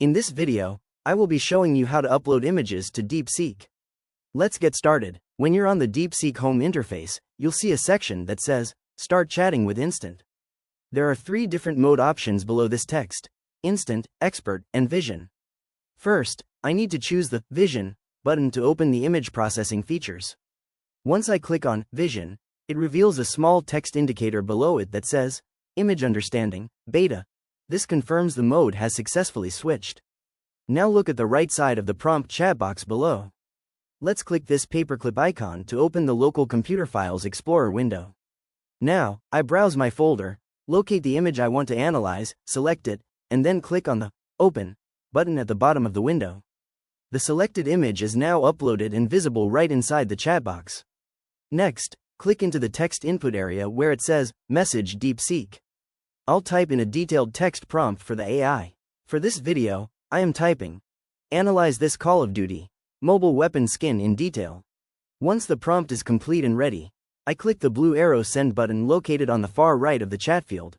In this video, I will be showing you how to upload images to Deepseek. Let's get started. When you're on the Deepseek home interface, you'll see a section that says, Start chatting with Instant. There are 3 different mode options below this text: Instant, Expert, and Vision. First, I need to choose the Vision button to open the image processing features. Once I click on Vision, it reveals a small text indicator below it that says, Image Understanding, Beta. This confirms the mode has successfully switched. Now look at the right side of the prompt chat box below. Let's click this paperclip icon to open the local computer files Explorer window. Now, I browse my folder, locate the image I want to analyze, select it, and then click on the Open button at the bottom of the window. The selected image is now uploaded and visible right inside the chat box. Next, click into the text input area where it says, Message Deepseek. I'll type in a detailed text prompt for the AI. For this video, I am typing, Analyze this Call of Duty mobile weapon skin in detail. Once the prompt is complete and ready, I click the blue arrow send button located on the far right of the chat field.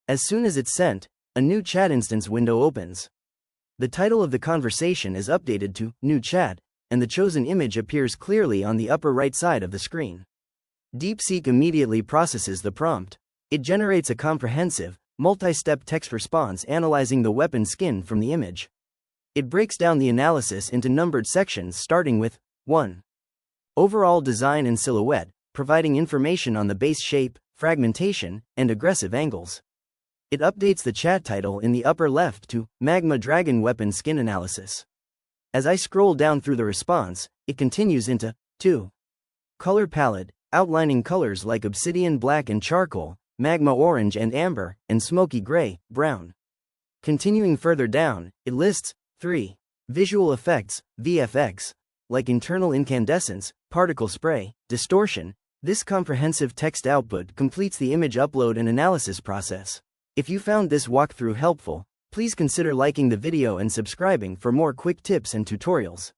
As soon as it's sent, a new chat instance window opens. The title of the conversation is updated to New Chat, and the chosen image appears clearly on the upper right side of the screen. Deepseek immediately processes the prompt. It generates a comprehensive, multi-step text response analyzing the weapon skin from the image. It breaks down the analysis into numbered sections starting with 1. Overall design and silhouette, providing information on the base shape, fragmentation, and aggressive angles. It updates the chat title in the upper left to Magma Dragon Weapon Skin Analysis. As I scroll down through the response, it continues into 2. Color palette, outlining colors like obsidian black and charcoal, magma orange and amber, and smoky gray, brown. Continuing further down, it lists 3. Visual effects, VFX, like internal incandescence, particle spray, distortion. This comprehensive text output completes the image upload and analysis process. If you found this walkthrough helpful, please consider liking the video and subscribing for more quick tips and tutorials.